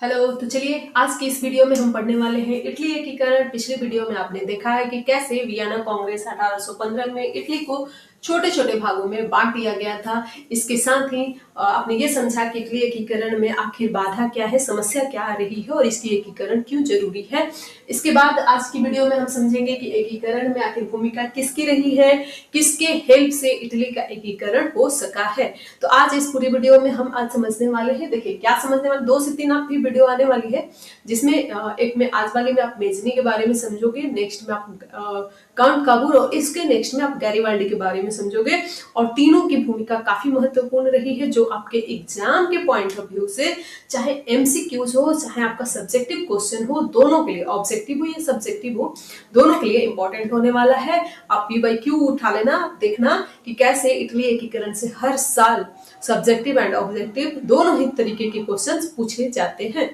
Hello. तो चलिए आज की इस वीडियो में हम पढ़ने वाले हैं इटली एकीकरण। पिछले वीडियो में आपने देखा है कि कैसे वियना कांग्रेस 1815 में इटली को छोटे छोटे भागों में बांट दिया गया था। इसके साथ ही आपने ये समझा कि इटली एकीकरण में आखिर बाधा क्या है, समस्या क्या आ रही है और इसकी एकीकरण क्यों जरूरी है। इसके बाद आज की वीडियो में हम समझेंगे कि एकीकरण में आखिर भूमिका किसकी रही है, किसके हेल्प से इटली का एकीकरण हो सका है। तो आज इस पूरी वीडियो में हम आज समझने वाले हैं। देखिए क्या समझने वाले, 2 से 3 आपकी वीडियो आने वाली है जिसमें एक में आज वाले में आप मेजनी के बारे में समझोगे, नेक्स्ट में आप काउंट काबूर और इसके नेक्स्ट में आप गैरीवाल्डी के बारे में समझोगे। और तीनों की भूमिका काफी महत्वपूर्ण रही है जो आपके एग्जाम के पॉइंट ऑफ व्यू से, चाहे एमसीक्यूज हो चाहे आपका सब्जेक्टिव क्वेश्चन हो, दोनों के लिए, ऑब्जेक्टिव हो या सब्जेक्टिव हो, दोनों के लिए इंपॉर्टेंट होने वाला है। आप पीवाईक्यू उठा लेना, देखना कि कैसे इटली एकीकरण से हर साल सब्जेक्टिव एंड ऑब्जेक्टिव दोनों ही तरीके के क्वेश्चंस पूछे जाते हैं।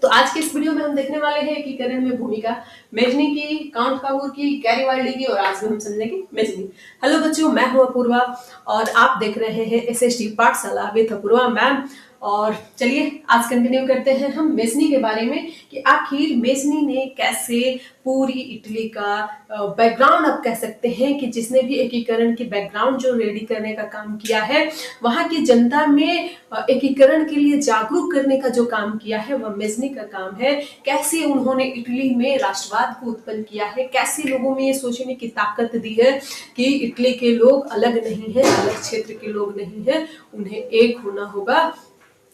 तो आज के इस वीडियो में हम देखने वाले हैं एकीकरण में भूमिका मेजनी की, काउंट काबूर की, गैरीवाल्डी की और आज में हम समझेंगे मेजनी। हेलो बच्चों, मैं हूं अपूर्वा और आप देख रहे हैं एसएसटी पाठशाला विद अपूर्वा मैम। और चलिए आज कंटिन्यू करते हैं हम मेजनी के बारे में कि आखिर मेजनी ने कैसे पूरी इटली का बैकग्राउंड, आप कह सकते हैं कि जिसने भी एकीकरण की बैकग्राउंड जो रेडी करने का काम किया है, वहां की जनता में एकीकरण के लिए जागरूक करने का जो काम किया है वह मेजनी का काम है। कैसे उन्होंने इटली में राष्ट्रवाद को उत्पन्न किया है, कैसे लोगों में ये सोचने की ताकत दी है कि इटली के लोग अलग नहीं है, अलग क्षेत्र के लोग नहीं है, उन्हें एक होना होगा,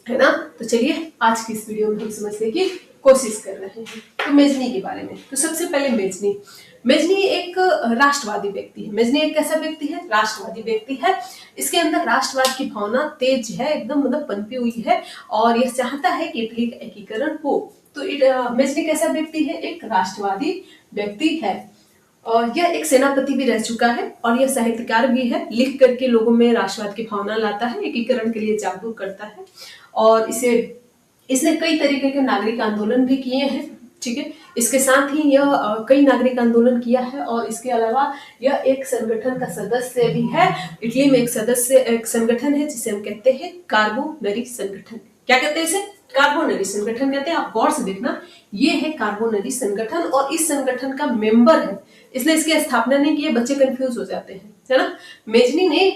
है ना। तो चलिए आज की इस वीडियो में हम समझने की कोशिश कर रहे हैं। तो मेजनी के बारे में, तो सबसे पहले मेजनी एक राष्ट्रवादी व्यक्ति है। मेजनी एक कैसा व्यक्ति है? राष्ट्रवादी व्यक्ति है। इसके अंदर राष्ट्रवाद की भावना तेज है, एकदम मतलब पनपी हुई है और यह चाहता है कि इटली का एकीकरण हो। तो मेजनी कैसा व्यक्ति है? एक राष्ट्रवादी व्यक्ति है और यह एक सेनापति भी रह चुका है और यह साहित्यकार भी है। लिख करके लोगों में राष्ट्रवाद की भावना लाता है, एकीकरण के लिए जागरूक करता है और इसने कई तरीके के नागरिक आंदोलन भी किए हैं। ठीक है, इसके साथ ही यह कई नागरिक आंदोलन किया है और इसके अलावा यह एक संगठन का सदस्य भी है। इटली में एक संगठन है जिसे हम कहते हैं कार्बोनरी संगठन। क्या कहते हैं इसे? कार्बोनरी संगठन कहते हैं। आप गौर से देखना, ये है कार्बोनरी संगठन और इस संगठन का मेंबर है। इसने इसकी स्थापना नहीं की है, बच्चे कंफ्यूज हो जाते हैं, है ना। मेजनी ने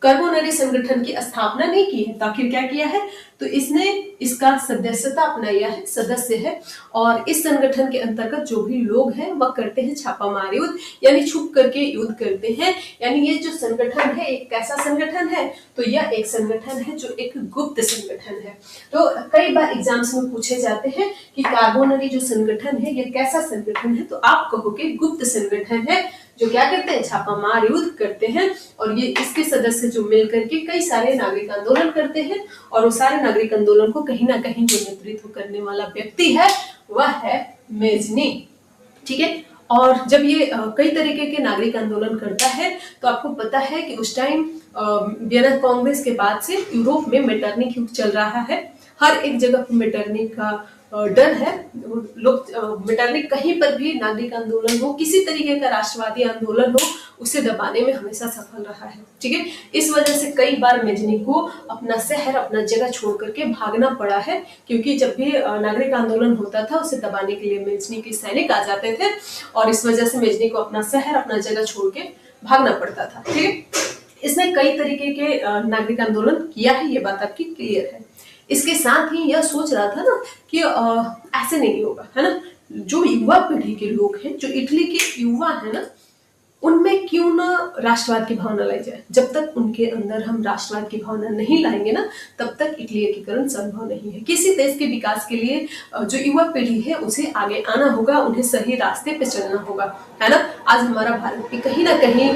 कार्बोनरी संगठन की स्थापना नहीं की है, तो आखिर क्या किया है? तो इसने इसका सदस्यता अपनाया है, सदस्य है और इस संगठन के अंतर्गत जो भी लोग हैं वह करते हैं छापामार युद्ध, यानी छुप करके युद्ध करते हैं। यानी ये जो संगठन है एक कैसा संगठन है? तो यह एक संगठन है जो एक गुप्त संगठन है। तो कई बार एग्जाम्स में पूछे जाते हैं कि कार्बोनरी जो संगठन है यह कैसा संगठन है, तो आप कहोगे गुप्त संगठन है जो क्या करते हैं? छापामार युद्ध करते हैं और ये इसके सदस्य जो मिलकर के कई सारे नागरिक आंदोलन करते हैं और वो सारे नागरिक आंदोलन को कहीं ना कहीं जो नेतृत्व करने वाला व्यक्ति है वह है मेजनी। ठीक है, और जब ये कई तरीके के नागरिक आंदोलन करता है तो आपको पता है कि उस टाइम वियना कांग्रेस के बाद से यूरोप में मेटरनिक युग चल रहा है। हर एक जगह पर मेटरनिक का डर है। लोग मेटरनिक कहीं पर भी नागरिक आंदोलन हो, किसी तरीके का राष्ट्रवादी आंदोलन हो, उसे दबाने में हमेशा सफल रहा है। ठीक है, इस वजह से कई बार मेजनी को अपना शहर, अपना जगह छोड़ करके भागना पड़ा है, क्योंकि जब भी नागरिक आंदोलन होता था उसे दबाने के लिए मेजनी के सैनिक आ जाते थे और इस वजह से मेजनी को अपना शहर, अपना जगह छोड़ के भागना पड़ता था। ठीक है, इसने कई तरीके के नागरिक आंदोलन किया है, ये बात आपकी क्लियर है। इसके साथ ही यह सोच रहा था ना कि ऐसे नहीं होगा, है ना। जो युवा पीढ़ी के लोग हैं, जो इटली के युवा है ना, उनमें क्यों ना राष्ट्रवाद की भावना लाई जाए। जब तक उनके अंदर हम राष्ट्रवाद की भावना नहीं लाएंगे ना, तब तक इटली एकीकरण संभव नहीं है। किसी देश के विकास के लिए जो युवा पीढ़ी है उसे आगे आना होगा, उन्हें सही रास्ते पे चलना होगा, है ना। आज हमारा भारत भी कहीं ना कहीं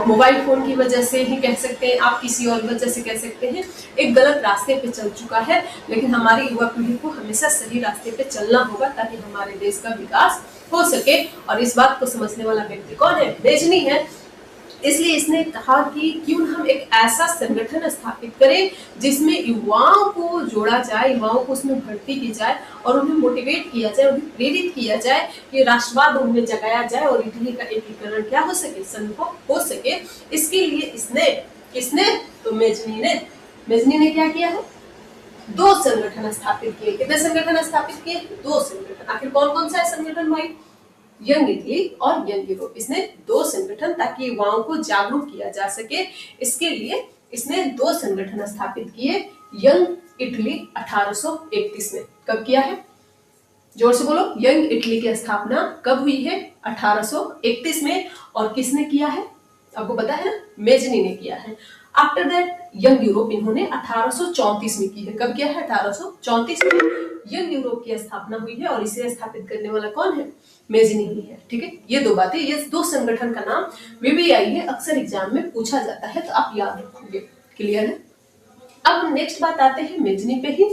मोबाइल फोन की वजह से ही कह सकते हैं, आप किसी और वजह से कह सकते हैं, एक गलत रास्ते पे चल चुका है। लेकिन हमारी युवा पीढ़ी को हमेशा सही रास्ते पे चलना होगा ताकि हमारे देश का विकास हो सके। और इस बात को समझने वाला व्यक्ति कौन है? मेजनी है। इसलिए इसने कहा कि क्यों न हम एक ऐसा संगठन स्थापित करें जिसमें युवाओं को जोड़ा जाए, युवाओं को उसमें भर्ती की जाए और उन्हें मोटिवेट किया जाए, उन्हें प्रेरित किया जाए कि राष्ट्रवाद उनमें जगाया जाए और इटली का एकीकरण क्या हो सके? संभव हो सके। इसके लिए किसने? तो मेजनी ने क्या किया है? दो संगठन स्थापित किए। कितने संगठन स्थापित किए? दो संगठन। आखिर कौन कौन सा है संगठन भाई? यंग इटली और यंग यूरोप। इसने दो संगठन, ताकि युवाओं को जागरूक किया जा सके, इसके लिए इसने दो संगठन स्थापित किए। यंग इटली 1831 में। कब किया है? जोर से बोलो। यंग इटली की स्थापना कब हुई है? 1831 में। और किसने किया है? आपको पता है ना, मेजनी ने किया है। आफ्टर दैट यंग यूरोप इन्होंने 1834 में की है। कब किया है? 1834 में यंग यूरोप की स्थापना हुई है, और इसे स्थापित करने वाला कौन है? मेजनी ही है। ठीक है, ये दो बातें, ये दो संगठन का नाम वीवीआई में अक्सर एग्जाम में पूछा जाता है, तो आप याद रखोगे। क्लियर है? अब नेक्स्ट बात आते हैं मेजनी पे ही।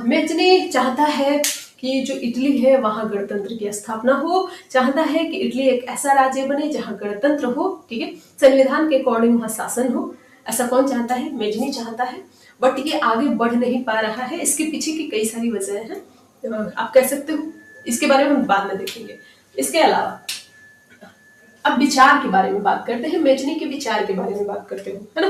मेजनी चाहता है कि जो इटली है वहां गणतंत्र की स्थापना हो, चाहता है कि इटली एक ऐसा राज्य बने जहां गणतंत्र हो, ठीक है, संविधान के अकॉर्डिंग वहां शासन हो। ऐसा कौन चाहता है? मेजनी चाहता है। बट ये आगे बढ़ नहीं पा रहा है। इसके पीछे की कई सारी वजह हैं, आप कह सकते हो। इसके बारे में हम बाद में देखेंगे। इसके अलावा अब विचार के बारे में बात करते हैं, मेजनी के विचार के बारे में बात करते हो, है ना।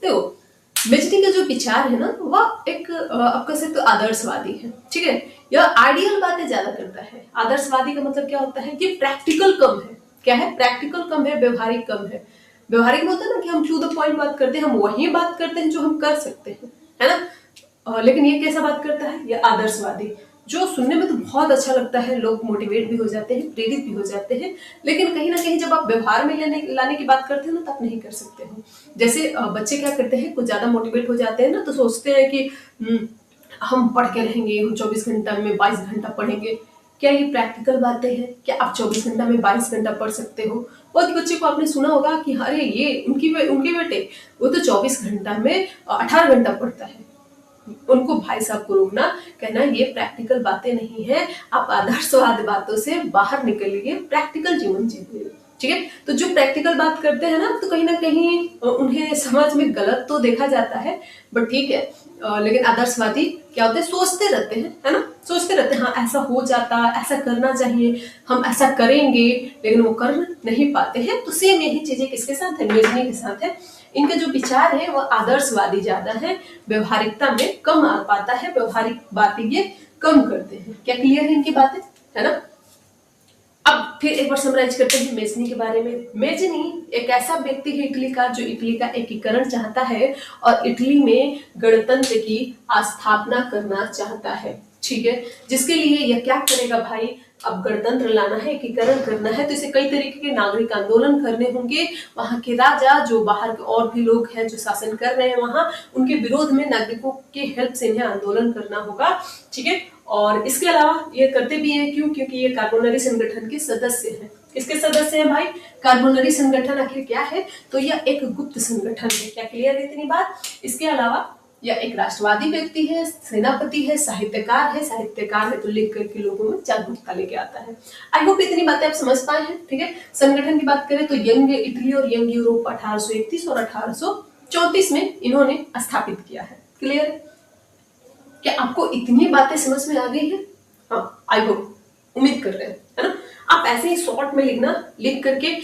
देखो, मेजनी का जो विचार है ना, वह एक आप कह सकते हो आदर्शवादी है। ठीक है, यह आइडियल बातें ज्यादा करता है। आदर्शवादी का मतलब क्या होता है कि प्रैक्टिकल कम है। क्या है? प्रैक्टिकल कम है, व्यवहारिक कम है। व्यवहारिक में होता है ना कि हम टू द पॉइंट बात करते हैं, हम वही बात करते हैं जो हम कर सकते हैं, है ना। लेकिन ये कैसा बात करता है? ये आदर्शवादी, जो सुनने में तो बहुत अच्छा लगता है, लोग मोटिवेट भी हो जाते हैं, प्रेरित भी हो जाते हैं, लेकिन कहीं ना कहीं जब आप व्यवहार में लाने की बात करते हो ना, तो आप नहीं कर सकते हो। जैसे बच्चे क्या करते हैं, कुछ ज्यादा मोटिवेट हो जाते हैं ना, तो सोचते हैं कि हम पढ़ के रहेंगे, हम 24 घंटा में 22 घंटा पढ़ेंगे। क्या ये प्रैक्टिकल बातें हैं? क्या आप 24 घंटा में 22 घंटा पढ़ सकते हो? बहुत बच्चे को आपने सुना होगा कि अरे ये उनके बेटे वो तो 24 घंटा में 18 घंटा पढ़ता है। उनको भाई साहब को रोकना, कहना ये प्रैक्टिकल बातें नहीं है, आप आदर्शवाद बातों से बाहर निकलिए, प्रैक्टिकल जीवन जीजिए। ठीक है, तो जो प्रैक्टिकल बात करते हैं ना, तो कहीं ना कहीं उन्हें समाज में गलत तो देखा जाता है, बट ठीक है। लेकिन आदर्शवादी क्या होते हैं? सोचते रहते हैं, है ना, सोचते रहते हैं, हाँ ऐसा हो जाता, ऐसा करना चाहिए, हम ऐसा करेंगे, लेकिन वो कर नहीं पाते हैं। तो सेम यही चीजें किसके साथ है? मेजनी के साथ है। इनके जो विचार है वो आदर्शवादी ज्यादा है, व्यवहारिकता में कम आ पाता है, व्यवहारिक बातें ये कम करते हैं। क्या क्लियर है इनकी बातें? है ना। अब फिर एक बार समराइज करते हैं मेजनी के बारे में। मेजनी एक ऐसा व्यक्ति है इटली का, जो इटली का एकीकरण चाहता है और इटली में गणतंत्र की स्थापना करना चाहता है। ठीक है, जिसके लिए यह क्या करेगा भाई? अब गणतंत्र लाना है, एकीकरण करना है, तो इसे कई तरीके के नागरिक आंदोलन करने होंगे। वहां के राजा, जो बाहर के और भी लोग हैं जो शासन कर रहे हैं वहां, उनके विरोध में नागरिकों के हेल्प से इन्हें आंदोलन करना होगा। ठीक है, और इसके अलावा ये करते भी हैं, क्यों? क्योंकि ये कार्बोनरी संगठन के सदस्य हैं। किसके सदस्य हैं भाई? कार्बोनरी संगठन। आखिर क्या है? तो यह एक गुप्त संगठन है। क्या क्लियर है इतनी बात? इसके अलावा यह एक राष्ट्रवादी व्यक्ति है, सेनापति है, साहित्यकार है। साहित्यकार है तो लिख करके लोगों में जागरूकता लेके आता है। आई होप इतनी बातें आप समझ पाए हैं। ठीक है, संगठन की बात करें तो यंग इटली और यंग यूरोप 1831 और 1834 में इन्होंने स्थापित किया है। क्लियर? क्या आपको इतनी बातें समझ में आ गई है? हाँ, आई होप, उम्मीद कर रहे हैं, है ना। आप ऐसे ही शॉर्ट में लिखना, लिख करके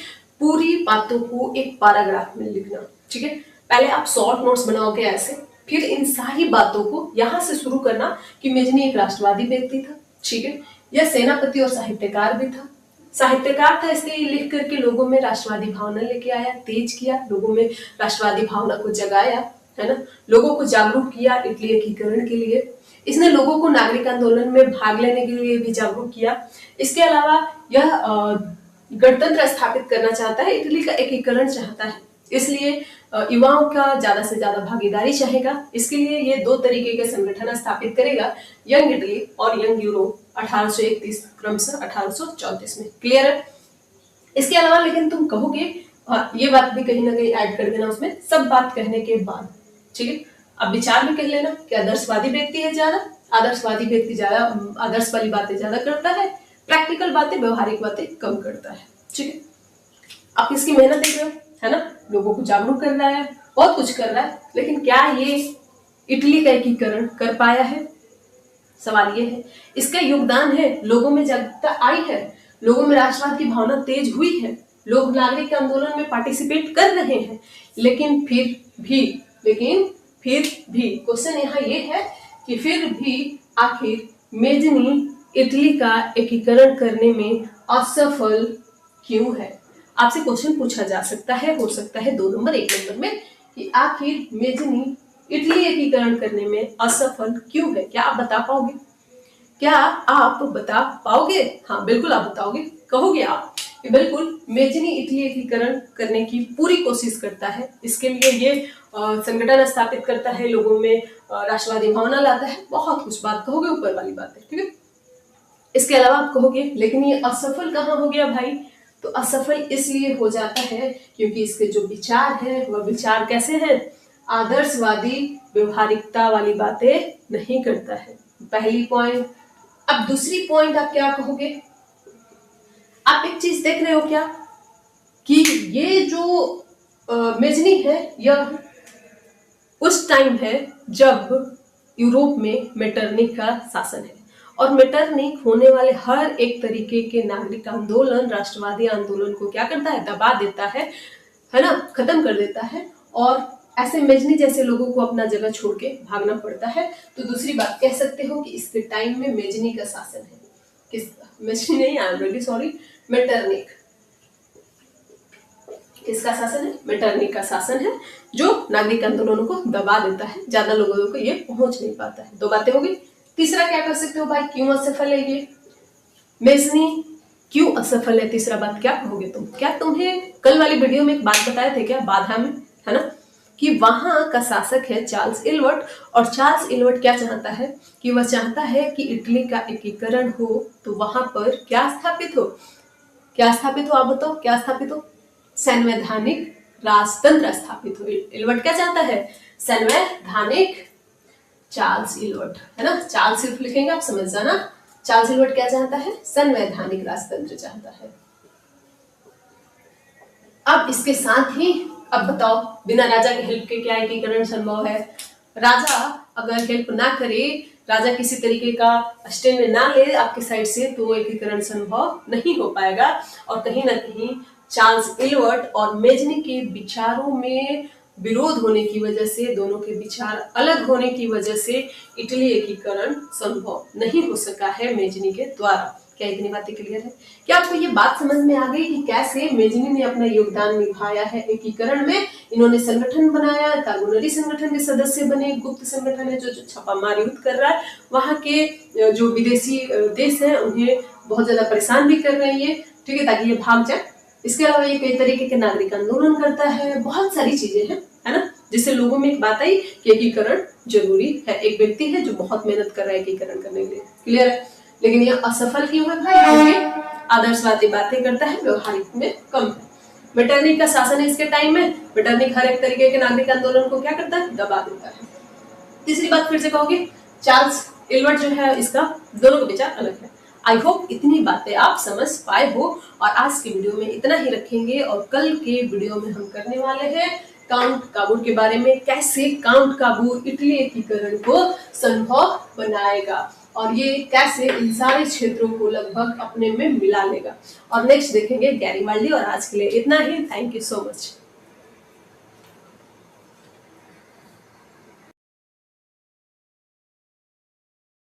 पूरी बातों को एक पैराग्राफ में लिखना। ठीक है, पहले आप शॉर्ट नोट्स बनाओगे ऐसे, फिर इन सारी बातों को यहां से शुरू करना कि मेजनी एक राष्ट्रवादी व्यक्ति था। ठीक है, यह सेनापति और साहित्यकार भी था। साहित्यकार था इसलिए लिख करके लोगों में राष्ट्रवादी भावना लेके आया, तेज किया, लोगों में राष्ट्रवादी भावना को जगाया, है ना, लोगों को जागरूक किया इटली एकीकरण के लिए। इसने लोगों को नागरिक आंदोलन में भाग लेने के लिए भी जागरूक किया। इसके अलावा यह गणतंत्र स्थापित करना चाहता है, इटली का एकीकरण चाहता है, इसलिए युवाओं का ज्यादा से ज्यादा भागीदारी चाहेगा। इसके लिए ये दो तरीके के संगठन स्थापित करेगा, यंग इटली और यंग यूरोप 1831 क्रमशः 1834 में। क्लियर है? इसके अलावा लेकिन तुम कहोगे, ये बात भी कहीं ना कहीं ऐड कर देना उसमें, सब बात कहने के बाद। ठीक है, अब विचार भी कह लेना कि आदर्शवादी व्यक्ति है ज्यादा, आदर्शवादी व्यक्ति ज्यादा आदर्श वाली बातें ज्यादा करता है, प्रैक्टिकल बातें, व्यवहारिक बातें कम करता है। ठीक है, आप इसकी मेहनत देख रहे हो, है ना, लोगों को जागरूक कर रहा है, बहुत कुछ कर रहा है, लेकिन क्या ये इटली का एकीकरण कर पाया है? सवाल ये है। इसका योगदान है, लोगों में जागरूकता आई है, लोगों में राष्ट्रवाद की भावना तेज हुई है, लोग नागरिक आंदोलन में पार्टिसिपेट कर रहे हैं, लेकिन फिर भी क्वेश्चन यहाँ ये है कि फिर भी आखिर मेजनी इटली का एकीकरण करने में असफल क्यों है। आपसे क्वेश्चन पूछा जा सकता है, हो सकता है 2 नंबर 1 नंबर में, कि आखिर मेजनी इटली एकीकरण करने में असफल क्यों है। क्या आप बता पाओगे? क्या आप बता पाओगे? हाँ बिल्कुल आप बताओगे, कहोगे आप कि बिल्कुल मेजनी इटली एकीकरण करने की पूरी कोशिश करता है। इसके लिए ये संगठन स्थापित करता है, लोगों में राष्ट्रवादी भावना लाता है, बहुत कुछ बात कहोगे, ऊपर वाली बात है, ठीक है। इसके अलावा आप कहोगे लेकिन ये असफल कहाँ हो गया भाई? तो असफल इसलिए हो जाता है क्योंकि इसके जो विचार है वह विचार कैसे हैं? आदर्शवादी व्यवहारिकता वाली बातें नहीं करता है। पहली पॉइंट। अब दूसरी पॉइंट आप क्या कहोगे? आप एक चीज देख रहे हो क्या कि ये जो मेजनी है यह उस टाइम है जब यूरोप में मेटरनिक का शासन है, और मेटरनिक होने वाले हर एक तरीके के नागरिक आंदोलन, राष्ट्रवादी आंदोलन को क्या करता है? दबा देता है ना, खत्म कर देता है, और ऐसे मेजनी जैसे लोगों को अपना जगह छोड़ के भागना पड़ता है। तो दूसरी बात कह सकते हो कि इसके टाइम में मेजनी का शासन है। किस मेजनी नहीं, I am really sorry, Metternich. किसका शासन है? मेटरनिक का शासन है, जो नागरिक आंदोलनों को दबा देता है, ज्यादा लोगों को ये पहुंच नहीं पाता है। 2 बातें हो गई। तीसरा क्या कर सकते हो भाई, क्यों असफल है ये मेजनी, क्यों असफल है? तीसरा बात क्या कहोगे तुम? क्या तुम्हें कल वाली वीडियो में एक बात बताए थे क्या, बाधा में, है ना, कि वहां का शासक है चार्ल्स इलवर्ट, और चार्ल्स इलवर्ट क्या चाहता है कि वह चाहता है कि इटली का एकीकरण हो, तो वहां पर क्या स्थापित हो? क्या स्थापित हो? आप बताओ, क्या स्थापित हो? संवैधानिक राजतंत्र स्थापित हो। इलवर्ट क्या चाहता है? संवैधानिक, चार्ल्स इलवर्ट, है ना, चार्ल्स सिर्फ लिखेंगे आप समझ जाना। चार्ल्स इलवर्ट क्या चाहता है? संवैधानिक राजतंत्र चाहता है। अब इसके साथ ही अब बताओ, बिना राजा के हेल्प के क्या एकीकरण संभव है? राजा अगर हेल्प ना करे, राजा किसी तरीके का स्टैंड ना ले आपके साइड से, तो एकीकरण संभव नहीं हो पाएगा। और कहीं ना कहीं चार्ल्स इलवर्ट और मेजनी के विचारों में विरोध होने की वजह से, दोनों के विचार अलग होने की वजह से इटली एकीकरण संभव नहीं हो सका है मेजनी के द्वारा। क्या इतनी बातें क्लियर है? क्या आपको ये बात समझ में आ गई कि कैसे मेजनी ने अपना योगदान निभाया है एकीकरण में? इन्होंने संगठन बनाया, कानूनरी संगठन के सदस्य बने, गुप्त संगठन है जो छापामार युद्ध कर रहा है, वहां के जो विदेशी देश हैं उन्हें बहुत ज्यादा परेशान भी कर रहे हैं, ठीक है, ताकि ये भाग जाए। इसके अलावा ये कई तरीके के नागरिक आंदोलन करता है, बहुत सारी चीजें हैं, है ना, जिससे लोगों में एक बात आई कि एकीकरण जरूरी है। एक व्यक्ति है जो बहुत मेहनत कर रहा है एकीकरण करने के लिए, क्लियर है। लेकिन ये असफल क्यों है भाई? क्योंकि आदर्शवादी बातें करता है, व्यवहारिक में कम है। मेटरनिक का शासन है इसके टाइम में, मेटरनिक हर एक तरीके के नागरिक आंदोलन को क्या करता है? दबा देता है। तीसरी बात फिर से कहोगे, चार्ल्स इलवर्ट जो है इसका दोनों के विचार अलग है। आई होप इतनी बातें आप समझ पाए हो, और आज की वीडियो में इतना ही रखेंगे, और कल के वीडियो में हम करने वाले हैं काउंट काबूर के बारे में, कैसे काउंट काबूर इटली एकीकरण को संभव बनाएगा, और ये कैसे इन सारे क्षेत्रों को लगभग अपने में मिला लेगा। और नेक्स्ट देखेंगे गैरिबाल्डी। और आज के लिए इतना ही। Thank you so much.